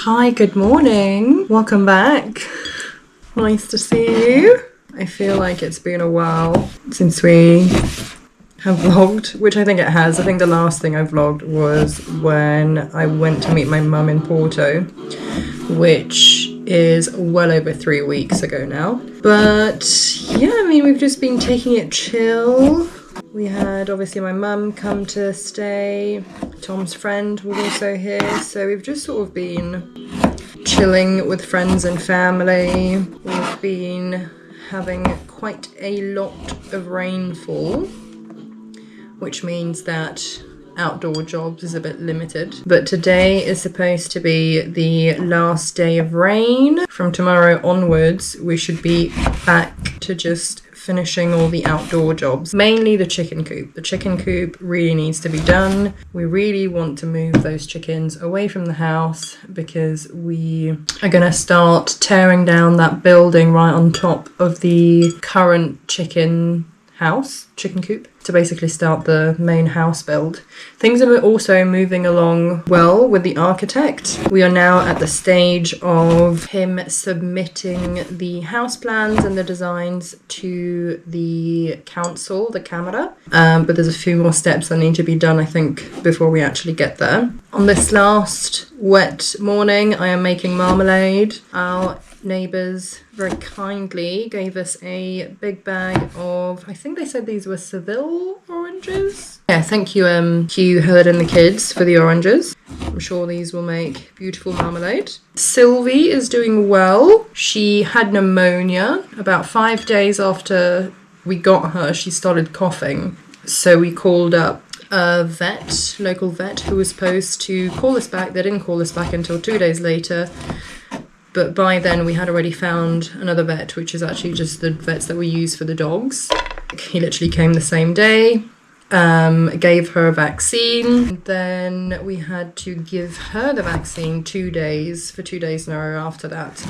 Hi, good morning. Welcome back. Nice to see you. I feel like it's been a while since we have vlogged, which I think it has. I think the last thing I vlogged was when I went to meet my mum in Porto, which is well over 3 weeks ago now. But yeah, I mean, we've just been taking it chill. We had obviously my mum come to stay. Tom's friend was also here, so we've just sort of been chilling with friends and family. We've been having quite a lot of rainfall, which means that outdoor jobs is a bit limited. But today is supposed to be the last day of rain. From tomorrow onwards, we should be back to just finishing all the outdoor jobs, mainly the chicken coop. The chicken coop really needs to be done. We really want to move those chickens away from the house because we are going to start tearing down that building right on top of the current chicken coop, to basically start the main house build. Things are also moving along well with the architect. We are now at the stage of him submitting the house plans and the designs to the council, the Camera. But there's a few more steps that need to be done, I think, before we actually get there. On this last wet morning, I am making marmalade. Our neighbours very kindly gave us a big bag of, I think they said these were Seville oranges. Yeah, thank you Hugh, Herd and the kids for the oranges. I'm sure these will make beautiful marmalade. Sylvie is doing well. She had pneumonia. About 5 days after we got her, she started coughing. So we called up a vet, local vet, who was supposed to call us back. They didn't call us back until 2 days later. But by then we had already found another vet, which is actually just the vets that we use for the dogs. He literally came the same day, gave her a vaccine. Then we had to give her the vaccine for 2 days in a row after that.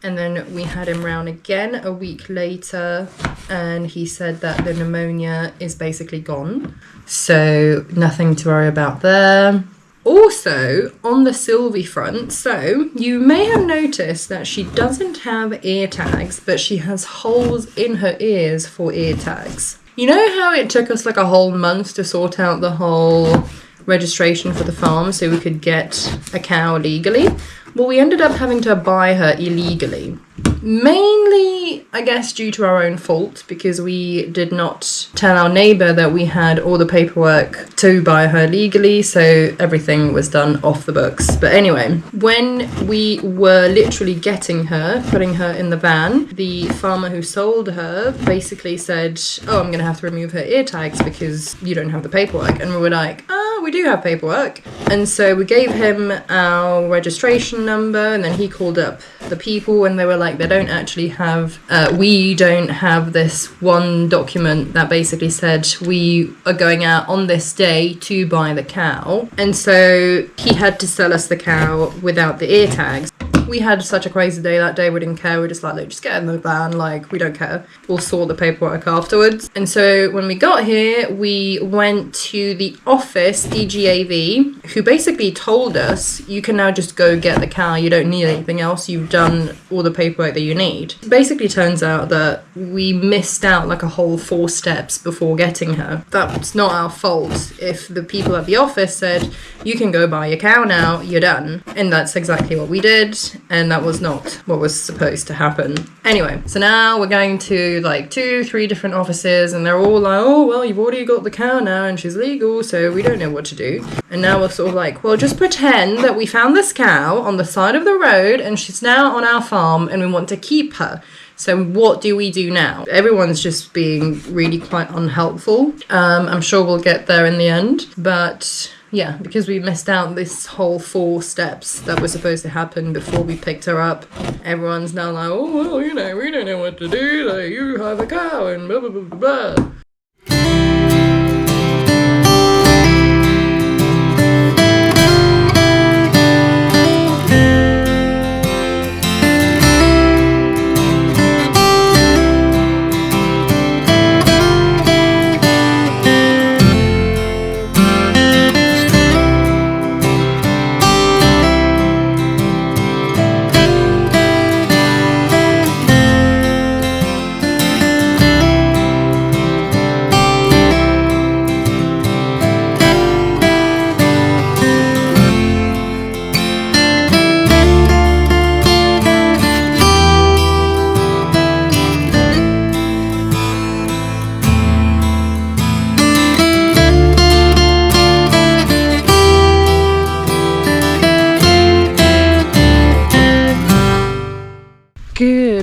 And then we had him round again a week later, and he said that the pneumonia is basically gone. So nothing to worry about there. Also, on the Sylvie front, so you may have noticed that she doesn't have ear tags, but she has holes in her ears for ear tags. You know how it took us like a whole month to sort out the whole registration for the farm so we could get a cow legally? Well, we ended up having to buy her illegally. Mainly, I guess, due to our own fault, because we did not tell our neighbour that we had all the paperwork to buy her legally, so everything was done off the books. But anyway, when we were literally getting her, putting her in the van, the farmer who sold her basically said, oh, I'm going to have to remove her ear tags because you don't have the paperwork. And we were like, we do have paperwork. And so we gave him our registration number, and then he called up the people, and they were like, they don't actually have, we don't have this one document that basically said we are going out on this day to buy the cow. And so he had to sell us the cow without the ear tags. We had such a crazy day that day, we didn't care. We were just like, look, just get in the van, like, we don't care. We'll sort the paperwork afterwards. And so when we got here, we went to the office, DGAV, who basically told us, you can now just go get the cow, you don't need anything else, you've done all the paperwork that you need. Basically turns out that we missed out like a whole 4 steps before getting her. That's not our fault. If the people at the office said, you can go buy your cow now, you're done. And that's exactly what we did. And that was not what was supposed to happen. Anyway, so now we're going to like 2-3 different offices, and they're all like, oh, well, you've already got the cow now and she's legal, so we don't know what to do. And now we're sort of like, well, just pretend that we found this cow on the side of the road and she's now on our farm and we want to keep her. So what do we do now? Everyone's just being really quite unhelpful. I'm sure we'll get there in the end, but yeah, because we missed out this whole 4 steps that were supposed to happen before we picked her up. Everyone's now like, oh, well, you know, we don't know what to do. Like, you have a cow and blah, blah, blah, blah, blah.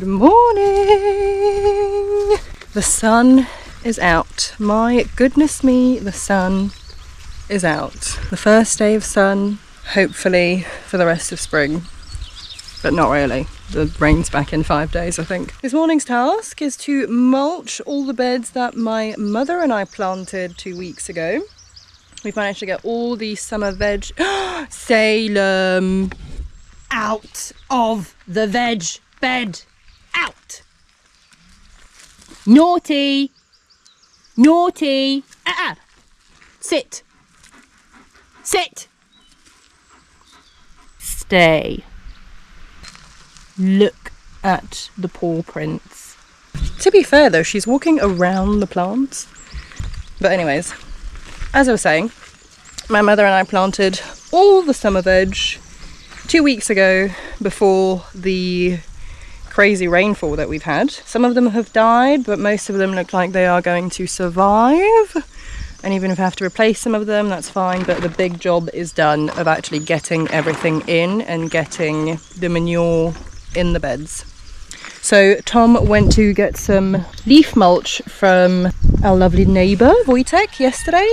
Good morning! The sun is out. My goodness me, the sun is out. The first day of sun, hopefully for the rest of spring. But not really. The rain's back in 5 days, I think. This morning's task is to mulch all the beds that my mother and I planted 2 weeks ago. We've managed to get all the summer veg... Salem! Out of the veg bed! Out! Naughty! Naughty! Sit! Sit! Stay. Look at the paw prints. To be fair though, she's walking around the plants. But anyways, as I was saying, my mother and I planted all the summer veg 2 weeks ago before the crazy rainfall that we've had. Some of them have died, but most of them look like they are going to survive. And even if I have to replace some of them, that's fine. But the big job is done of actually getting everything in and getting the manure in the beds. So Tom went to get some leaf mulch from our lovely neighbour Wojtek yesterday,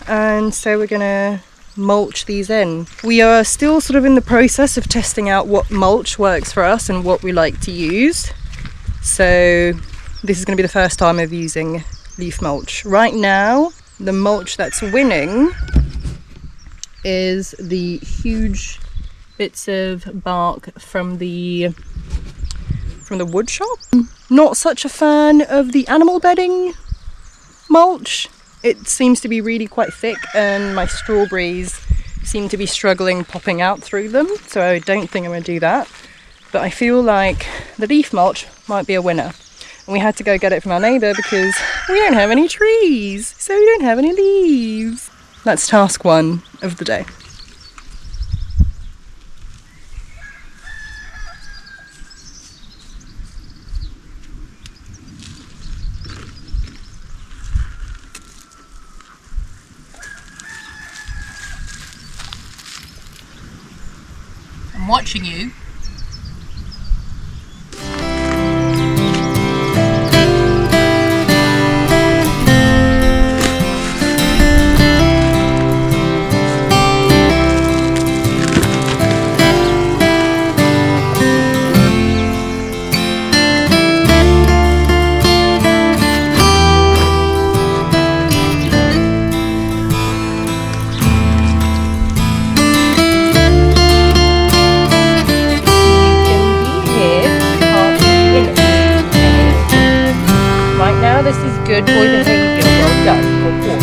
and so we're gonna mulch these in. We are still sort of in the process of testing out what mulch works for us and what we like to use. So this is going to be the first time of using leaf mulch. Right now, the mulch that's winning is the huge bits of bark from the wood shop. Not such a fan of the animal bedding mulch. It seems to be really quite thick and my strawberries seem to be struggling popping out through them, so I don't think I'm going to do that. But I feel like the leaf mulch might be a winner. And we had to go get it from our neighbour because we don't have any trees, so we don't have any leaves. That's task 1 of the day. I'm watching you. Good boy behaviour, well done, good boy.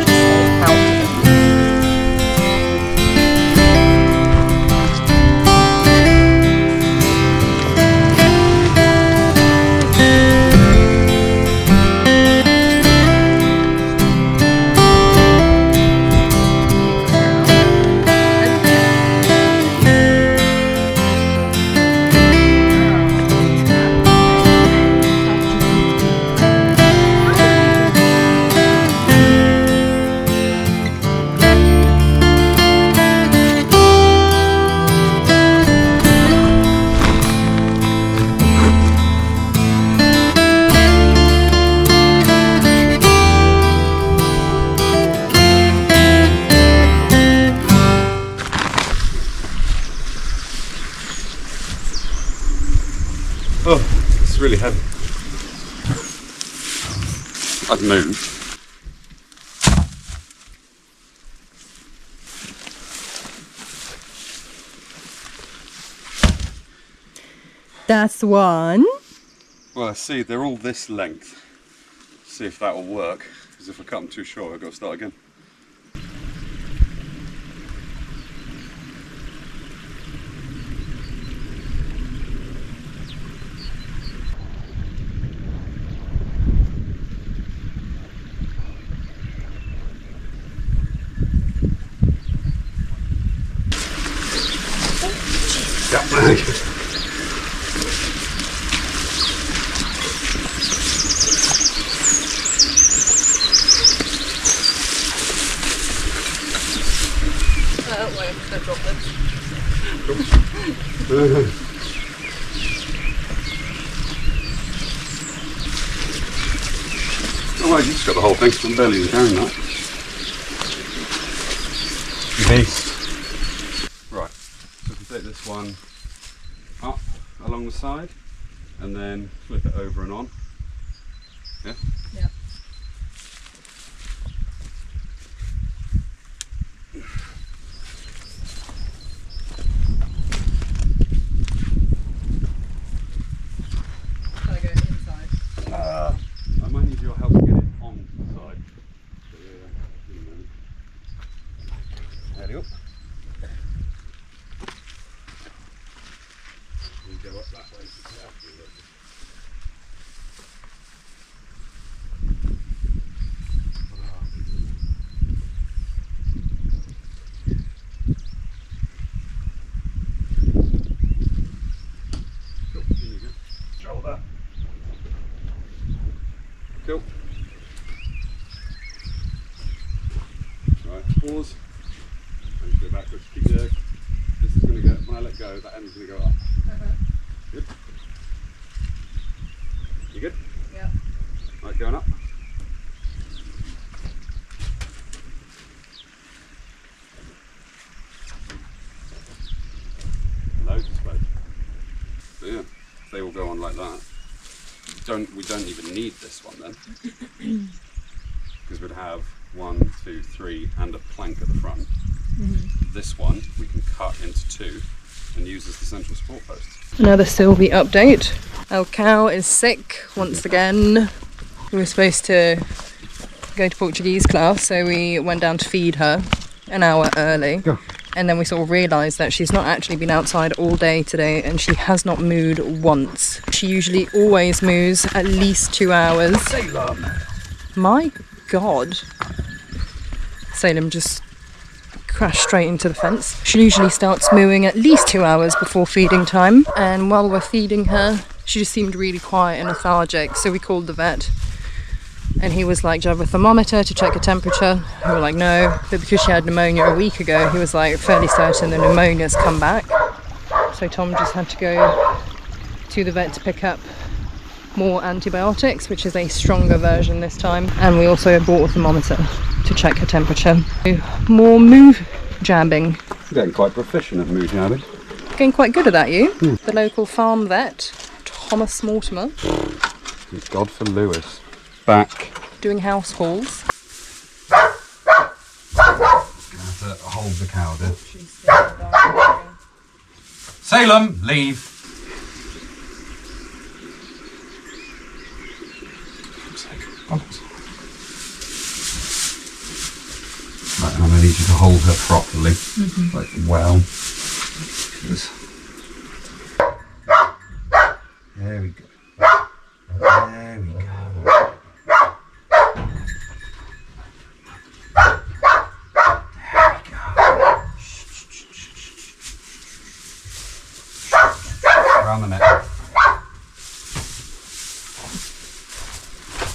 Stay out of it. Oh, it's really heavy. I'd move. That's one. Well, I see, they're all this length. See if that will work. Because if I cut them too short, I've got to start again. Wait, no droplets. Oh, well, you just got the whole thing. I'm barely even carrying that. Beast. Right, so if you take this one up along the side and then flip it over and on. Yeah? Yeah. Shall I go inside? I might need your help to get it on the side. So, yeah, in a moment. There you go. You go up that way to get up a little bit. Cool, here you go. Shoulder. Cool. Right, pause. And just go backwards. Keep going. This is going to go, when I let go, that end's going to go up. Good. You good? Yeah. Right, going up. Loads of space. So yeah, they will go on like that. We don't even need this one then, because we'd have 1, 2, 3 and a plank at the front. This one we can cut into 2 and use as the central support post. Another Sylvie update. Our cow is sick once again. We were supposed to go to Portuguese class, so we went down to feed her an hour early. Go. And then we sort of realised that she's not actually been outside all day today and she has not mooed once. She usually always moos at least 2 hours. Salem. My God. Salem just crashed straight into the fence. She usually starts mooing at least 2 hours before feeding time. And while we're feeding her, she just seemed really quiet and lethargic. So we called the vet. And he was like, do you have a thermometer to check her temperature? We were like, no. But because she had pneumonia a week ago, he was like fairly certain the pneumonia's come back. So Tom just had to go to the vet to pick up more antibiotics, which is a stronger version this time. And we also bought a thermometer to check her temperature. More moo jabbing. You're getting quite proficient at moo jabbing. Getting quite good at that, you. The local farm vet, Thomas Mortimer. Thank God for Lewis. Back. Doing house calls. Gonna have to hold the cow there. Salem, leave. Right, and I'm gonna need you to hold her properly, like well. There we go. There we go. Around the neck.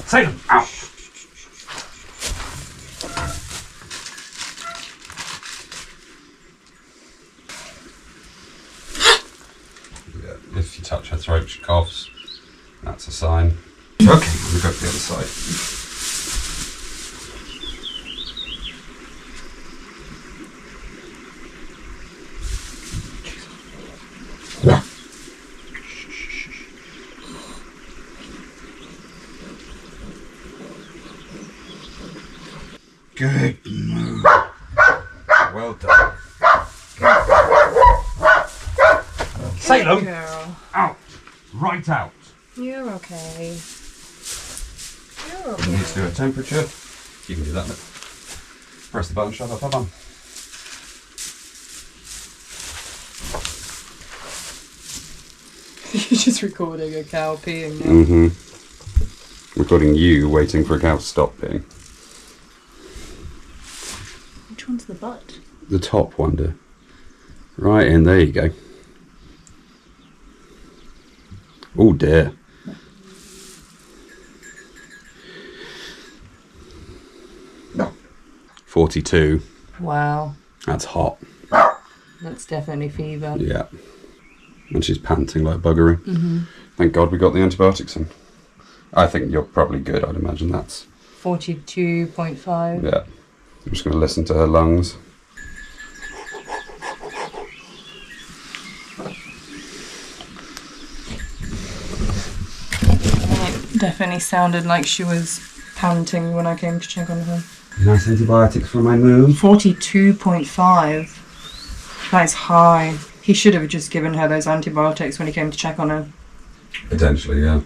Salem, out. If you touch her throat, she coughs. That's a sign. Okay, I'm gonna go to the other side. Good move. Well done. Salem, Girl. out. Right out. You're okay. You're You need to do a temperature. You can do that. Look. Press the button, shove up her bum. You're just recording a cow peeing now. Mm-hmm. Recording you waiting for a cow to stop peeing. Which one's the butt? The top one, dear. Right in, there you go. Oh dear. No. 42. Wow. That's hot. That's definitely fever. Yeah. And she's panting like buggery. Thank God we got the antibiotics in. I think you're probably good, I'd imagine that's... 42.5. Yeah. I'm just going to listen to her lungs. It definitely sounded like she was panting when I came to check on her. Nice antibiotics for my moon. 42.5. That's high. He should have just given her those antibiotics when he came to check on her. Potentially, yeah.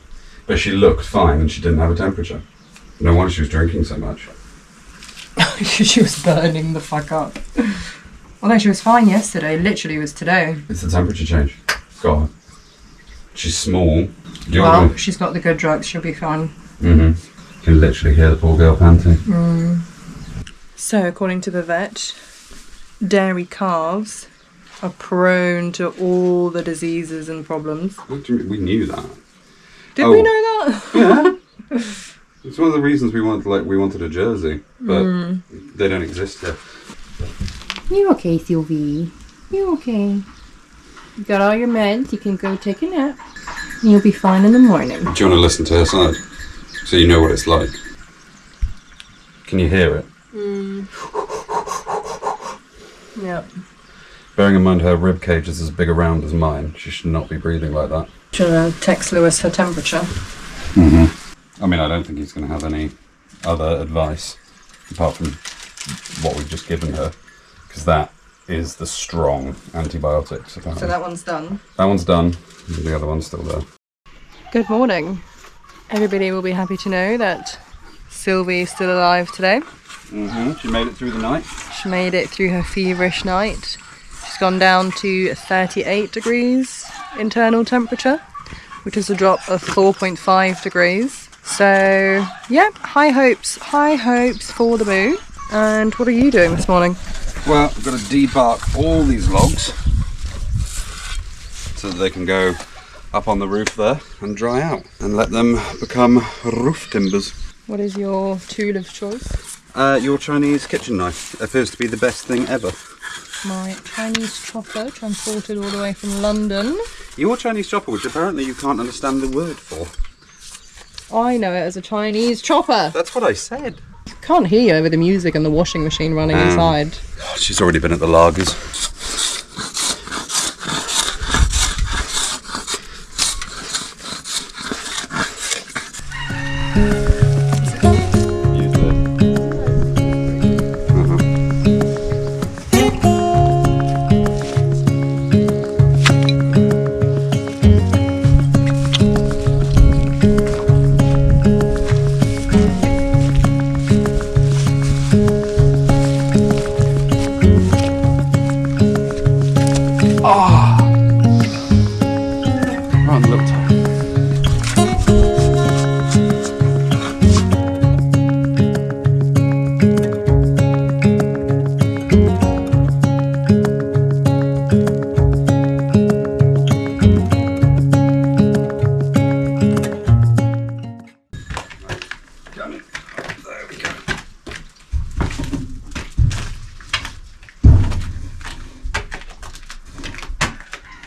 But she looked fine and she didn't have a temperature. No wonder she was drinking so much. She was burning the fuck up. Although she was fine yesterday, literally it was today. It's the temperature change. God. She's small. Well, she's got the good drugs, she'll be fine. You can literally hear the poor girl panting. So, according to the vet, dairy calves are prone to all the diseases and problems. What do you mean? We knew that. Did we know that? Yeah. It's one of the reasons we wanted a Jersey, but they don't exist here. You okay, Sylvie? You okay? You got all your meds, you can go take a nap. And you'll be fine in the morning. Do you want to listen to her side? So you know what it's like. Can you hear it? Yep. Bearing in mind her rib cage is as big around as mine, she should not be breathing like that. Should I text Lewis her temperature? I mean, I don't think he's going to have any other advice apart from what we've just given her, because that is the strong antibiotics, apparently. So that one's done. That one's done, and the other one's still there. Good morning. Everybody will be happy to know that Sylvie is still alive today. She made it through the night. She made it through her feverish night. She's gone down to 38 degrees internal temperature, which is a drop of 4.5 degrees. So, yeah, high hopes for the moo. And what are you doing this morning? Well, I've got to debark all these logs so that they can go up on the roof there and dry out and let them become roof timbers. What is your tool of choice? Your Chinese kitchen knife appears to be the best thing ever. My Chinese chopper, transported all the way from London. Your Chinese chopper, which apparently you can't understand the word for. I know it as a Chinese chopper. That's what I said. Can't hear you over the music and the washing machine running inside. God, she's already been at the lagers.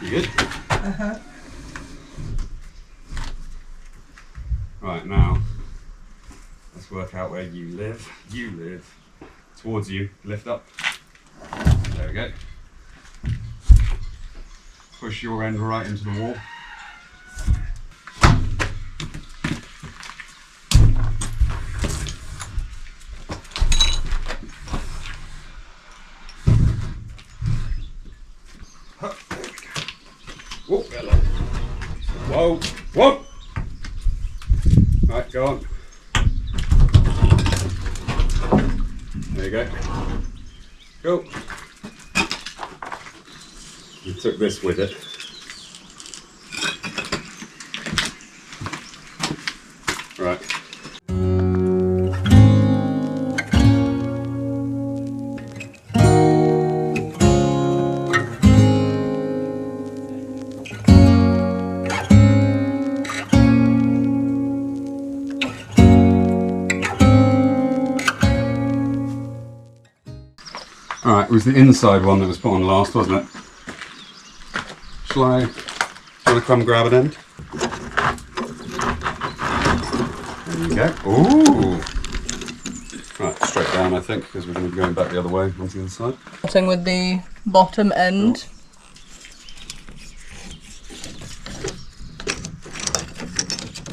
You good? Right, now, let's work out where you live. You live towards you. Lift up. There we go. Push your end right into the wall. Whoa, whoa, whoa! Right, go on. There you go. Go. You took this with it. Right. Alright, That was the inside one that was put on last, wasn't it? Shall I? Do you want to come grab an end? There you go. Ooh! Right, straight down I think, because we're going to be going back the other way onto the other side. Starting with the bottom end.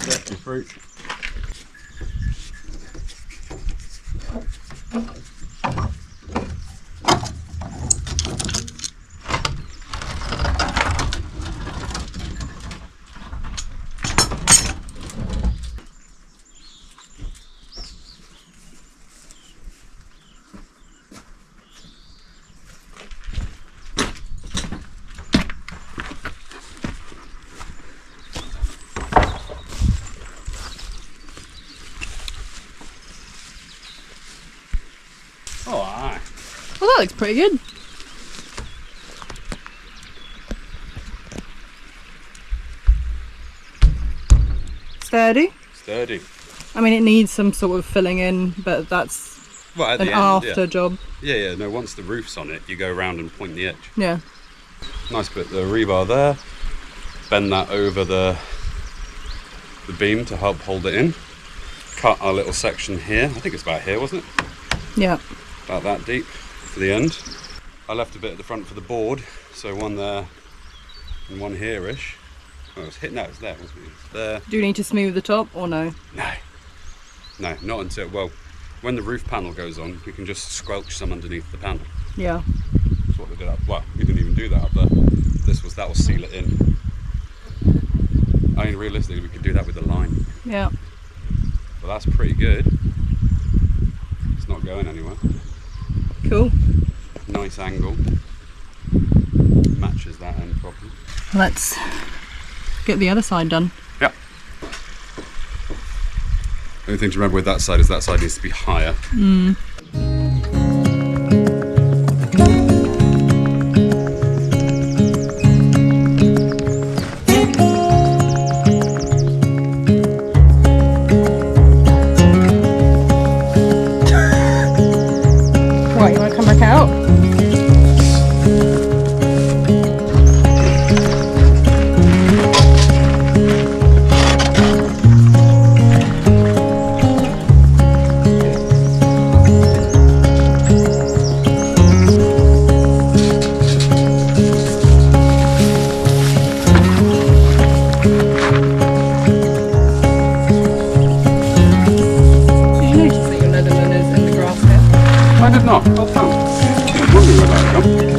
Get your fruit. Oh, aye. Well, that looks pretty good. Sturdy. Sturdy. I mean, it needs some sort of filling in, but that's Well, at an the end, after yeah. job. Yeah, no, once the roof's on it, you go around and point the edge. Yeah. Nice bit, the rebar there. Bend that over the beam to help hold it in. Cut our little section here. I think it's about here, wasn't it? Yeah. About that deep for the end. I left a bit at the front for the board, so one there and one here-ish. Oh, it was hitting that, it was there, wasn't it? It's there. Do you need to smooth the top or no? No, not until, well, when the roof panel goes on, we can just squelch some underneath the panel. Yeah. That's what they did up. Well, we didn't even do that up there. That will seal it in. I mean, realistically, we could do that with a line. Yeah. But that's pretty good. It's not going anywhere. Cool. Nice angle. Matches that end properly. Let's get the other side done. Yeah. The only thing to remember with that side is that side needs to be higher. Mm. What, you want to come back out? I did not. Well done. I was wondering where that had gone.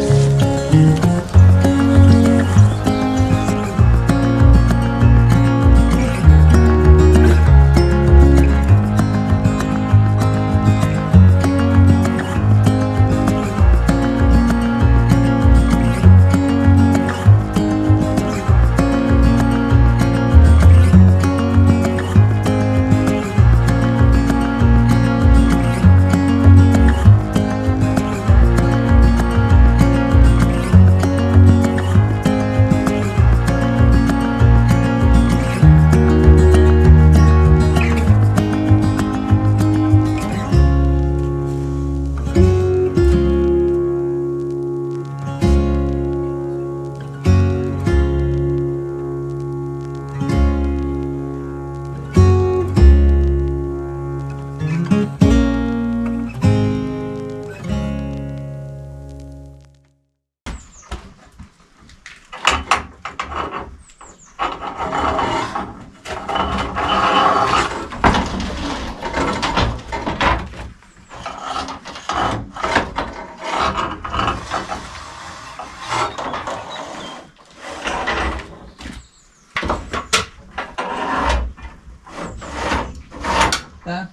There.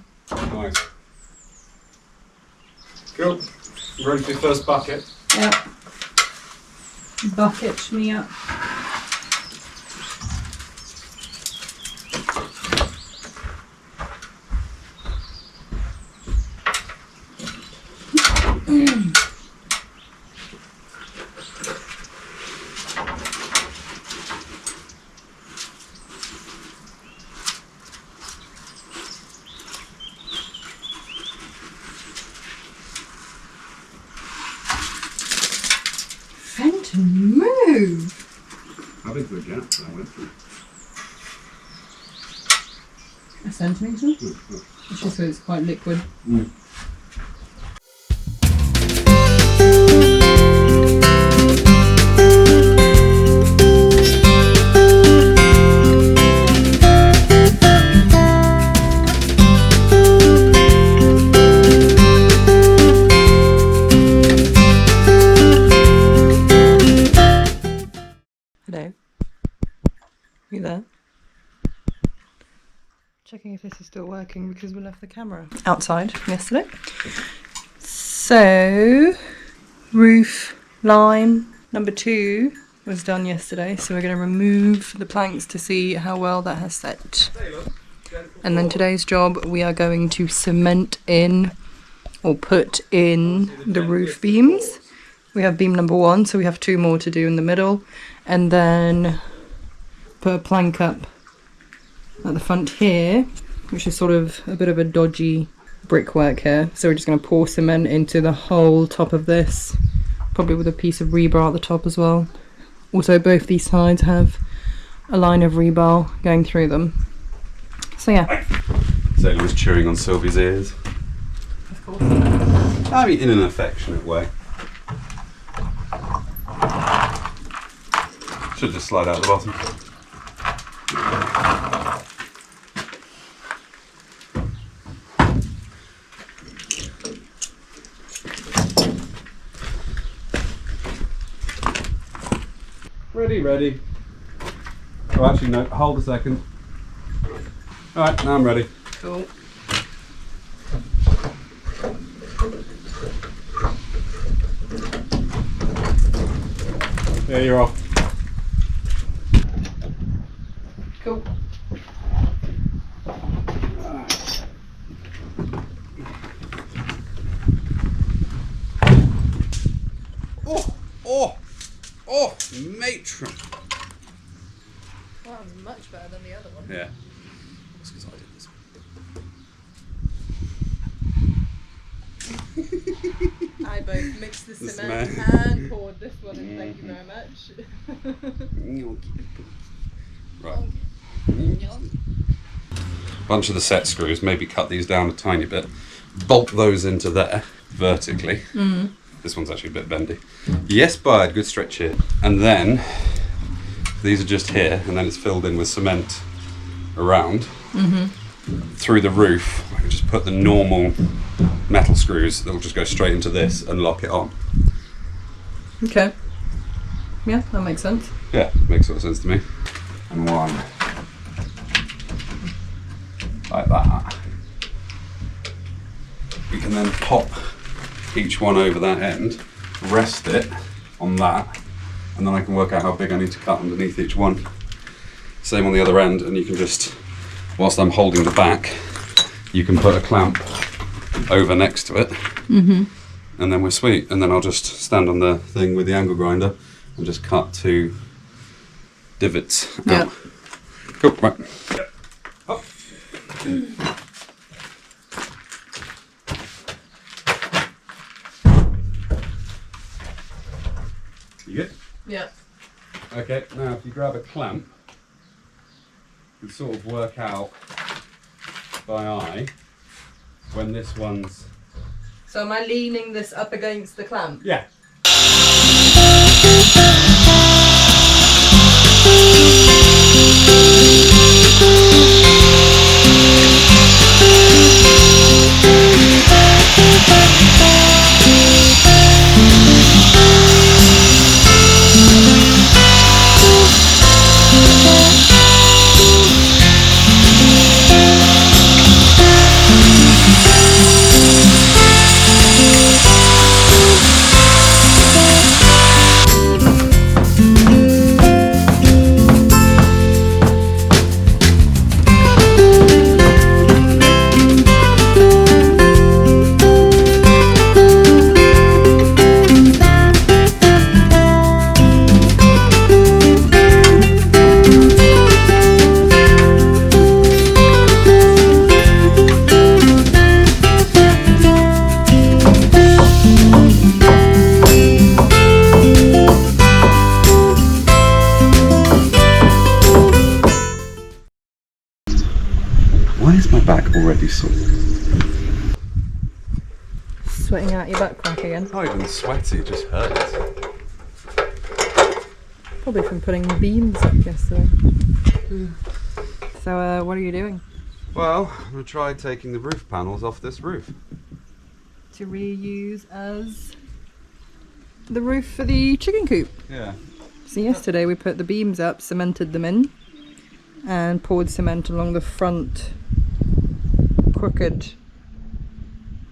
Nice. Cool. You ready for your first bucket? Yep. Bucket me up. to move. How big's the gap that I went through? A centimetre? It's just so it's quite liquid. Hello. You there? Checking if this is still working because we left the camera outside yesterday. So, roof line number 2 was done yesterday. So we're going to remove the planks to see how well that has set. And then today's job, we are going to cement in or put in the roof beams. We have beam number 1, so we have 2 more to do in the middle. And then put a plank up at the front here, which is sort of a bit of a dodgy brickwork here. So we're just going to pour cement into the whole top of this, probably with a piece of rebar at the top as well. Also, both these sides have a line of rebar going through them. So yeah. Sylvie was chewing on Sylvie's ears. Of course. I mean, in an affectionate way. Should just slide out the bottom. Ready. Oh, actually, no, hold a second. Alright, now I'm ready. Cool. Yeah, you're off. Cool. Oh, matron. Well, that was much better than the other one. Yeah. That's because I did this. I both mixed the cement cement. and poured this one in, thank you very much. Right. Bunch of the set screws, maybe cut these down a tiny bit, bolt those into there vertically. This one's actually a bit bendy. Yes, bud, good stretch here. And then these are just here, and then it's filled in with cement around through the roof. I can just put the normal metal screws that will just go straight into this and lock it on. Okay. Yeah, that makes sense. Yeah, makes sort of sense to me. And one like that. We can then pop each one over that end, rest it on that, and then I can work out how big I need to cut underneath each one. Same on the other end, and you can just, whilst I'm holding the back, you can put a clamp over next to it, and then we're sweet. And then I'll just stand on the thing with the angle grinder and just cut 2 divots. Yeah. Cool, right. Up. You good? Yeah. Okay, now if you grab a clamp, you can sort of work out by eye when this one's... So am I leaning this up against the clamp? Yeah. sweating out your butt crack again. Not even sweaty, it just hurts. Probably from putting beams up yesterday. So, what are you doing? Well, I'm going to try taking the roof panels off this roof. To reuse as the roof for the chicken coop. Yeah. So yesterday we put the beams up, cemented them in, and poured cement along the front crooked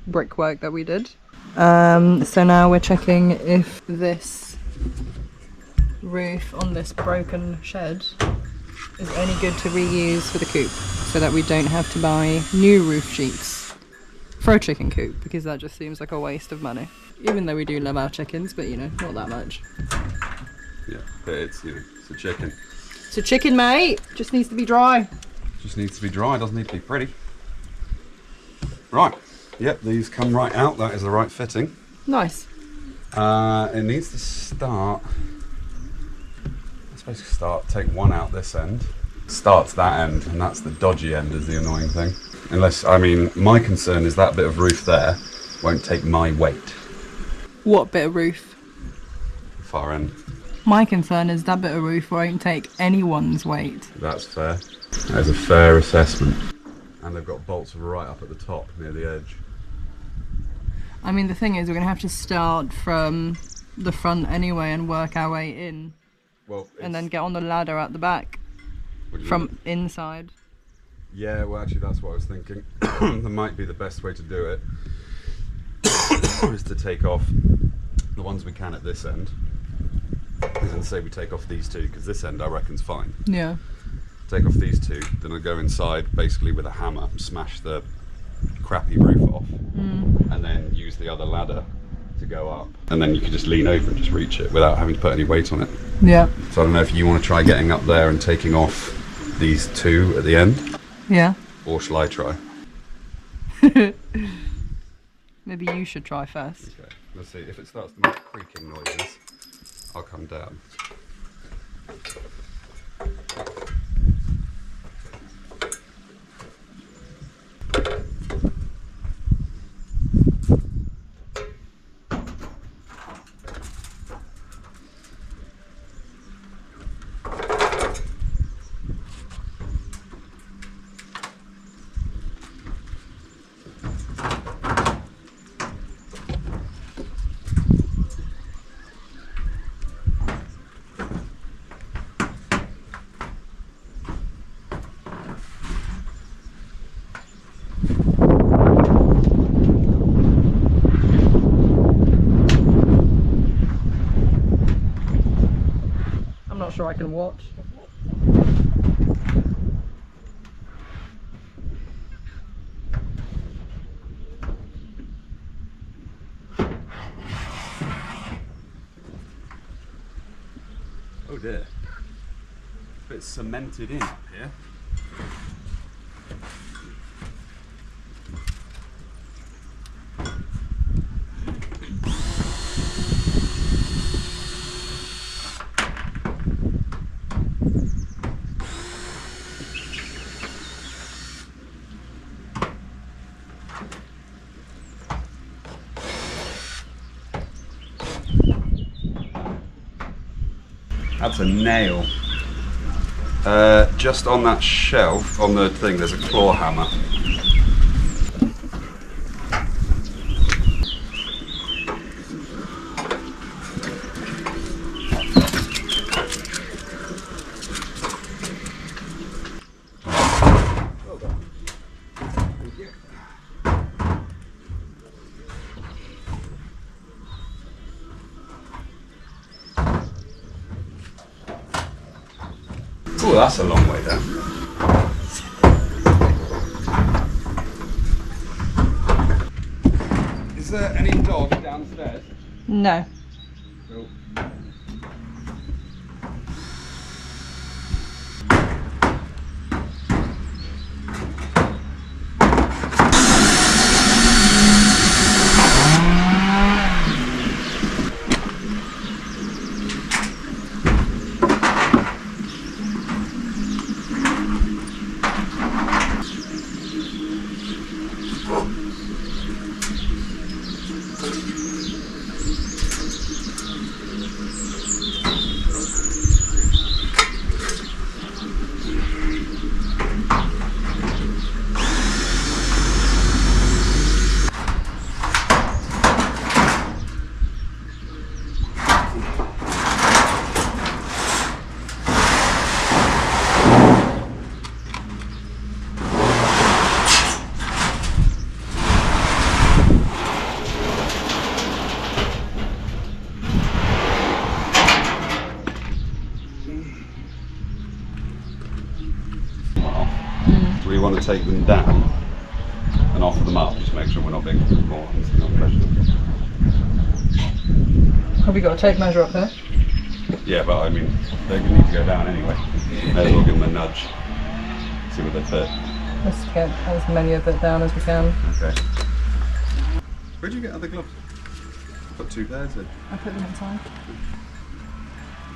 brickwork that we did. So now we're checking if this roof on this broken shed is any good to reuse for the coop, so that we don't have to buy new roof sheets for a chicken coop, because that just seems like a waste of money. Even though we do love our chickens, but you know, not that much. Yeah, but it's, you know, it's a chicken. It's a chicken, mate. Just needs to be dry. Just needs to be dry, doesn't need to be pretty. Right, yep, these come right out. That is the right fitting. Nice. It needs to start. It's supposed to start. Take one out this end. Starts that end, and that's the dodgy end. Is the annoying thing. Unless, I mean, my concern is that bit of roof there won't take my weight. What bit of roof? Far end. My concern is that bit of roof won't take anyone's weight. That's fair. That is a fair assessment. And they've got bolts right up at the top near the edge. I mean, the thing is, we're going to have to start from the front anyway and work our way in. Well, and then get on the ladder at the back from inside. Yeah, well, actually, that's what I was thinking. That might be the best way to do it. Is to take off the ones we can at this end. And then say we take off these two, because this end I reckon's fine. Yeah. Take off these two, then I go inside basically with a hammer, smash the crappy roof off, and then use the other ladder to go up. And then you can just lean over and just reach it without having to put any weight on it. Yeah. So I don't know if you want to try getting up there and taking off these two at the end. Yeah. Or shall I try? Maybe you should try first. Okay, let's see. If it starts to make creaking noises, I'll come down. Not sure I can watch. Oh dear. A bit cemented in up here. That's a nail. Just on that shelf, on the thing, there's a claw hammer. Oh, that's a long way down. Is there any dog downstairs? No. Cool. you want to take them down and offer them up. Just make sure we're not being morons. Have we got a tape measure up here? Yeah, but I mean, they need to go down anyway. May as well give them a nudge. See what they fit. Let's get as many of it down as we can. Okay. Where'd you get other gloves? Put 2 pairs in. I put them inside.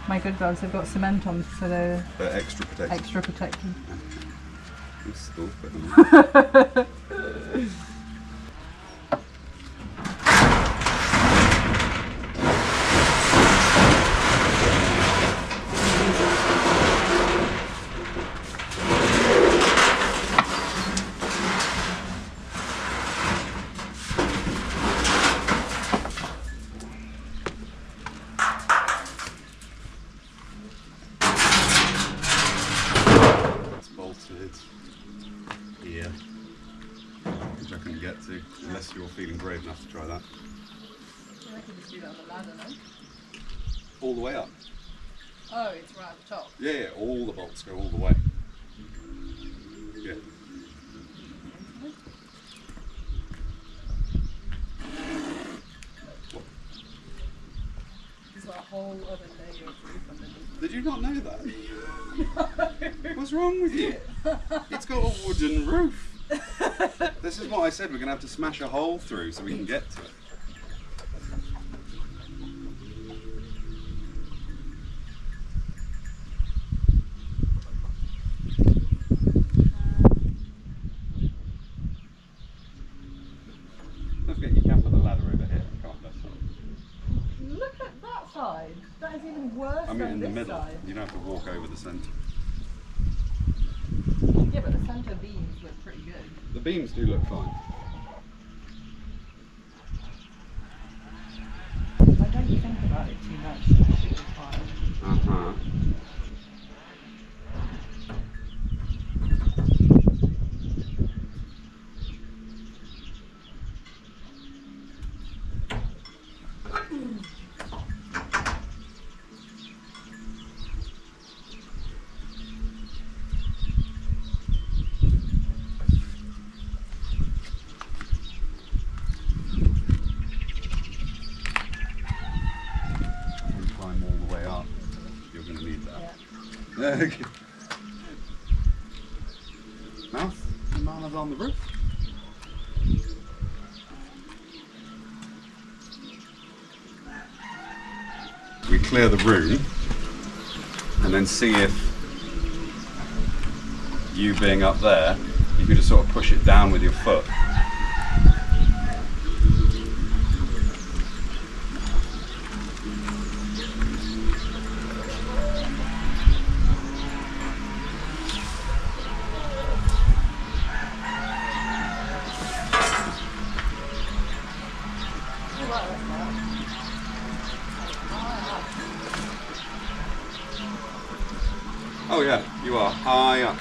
My good gloves have got cement on, so they're extra protected. extra protected. Still put them in. Here, which I couldn't get to, unless you're feeling brave enough to try that. I can just do that on the ladder, no? All the way up. Oh, it's right at the top. Yeah, yeah, all the bolts go all the way. Yeah. What? There's a whole other layer of roof underneath. Did you not know that? What's wrong with you? It's got a wooden roof. This is what I said, we're going to have to smash a hole through so we can get to it. Don't forget, you can put the ladder over here, can't you? Look at that side. That is even worse I mean, than in the this middle. side. You don't have to walk over the centre. Yeah, but the centre beams look pretty good. The beams do look fine. I don't think about it too much. It should be fine. Uh-huh. Climb all the way up. You're going to need that. Yeah. Okay. Mouth, bananas on the roof. We clear the room and then see if you being up there, you can just sort of push it down with your foot. Oh yeah, you are high up.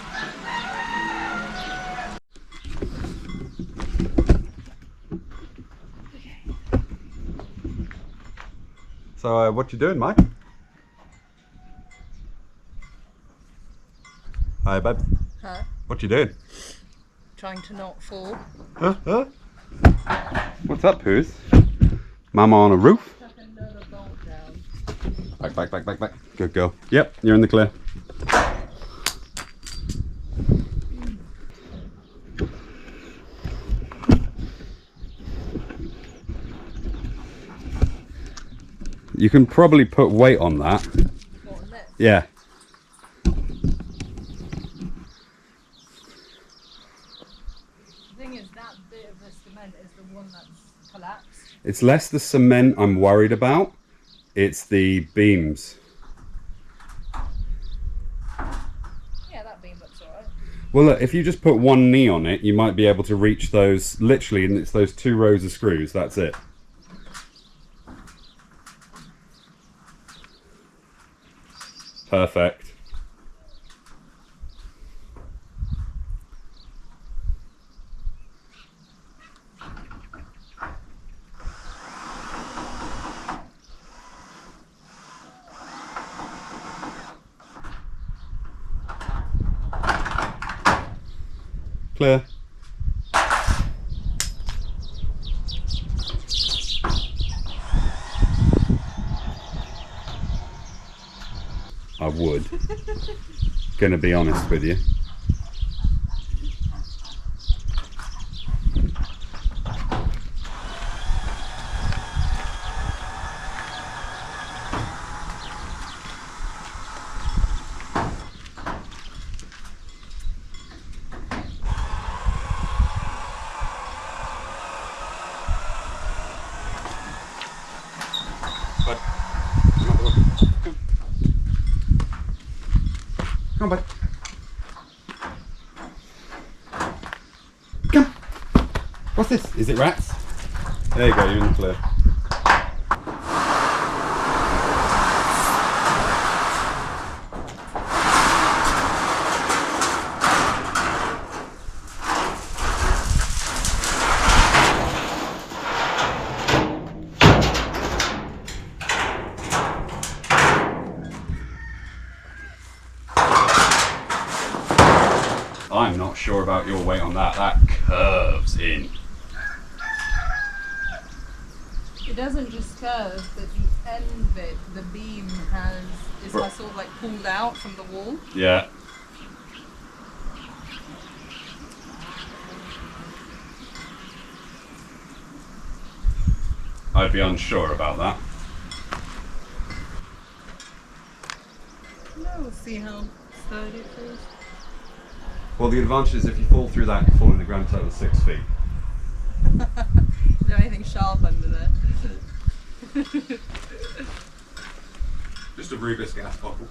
So what you doing, Mike? Hi, babe. Huh? What you doing? Trying to not fall. Huh? What's up, Poos? Mama on a roof? Tuck another bolt down. Back. Good girl. Yep, you're in the clear. You can probably put weight on that. What, on this? Yeah. The thing is, that bit of the cement is the one that's collapsed. It's less the cement I'm worried about, it's the beams. Yeah, that beam looks alright. Well, look, if you just put one knee on it, you might be able to reach those, literally, and it's those 2 rows of screws, that's it. Perfect. Clear. I would. Gonna be honest with you. Bud, come on, come. Come on, bud. Come. What's this? Is it rats? There you go, you're in the clear. I'm not sure about your weight on that. That curves in. It doesn't just curve, but the end bit, the beam is sort of like pulled out from the wall. Yeah. I'd be unsure about that. No, we'll see how sturdy it is. Well, the advantage is if you fall through that, you fall in the grand total of 6 feet. Is there anything sharp under there? Just a Rubik's gas bottle.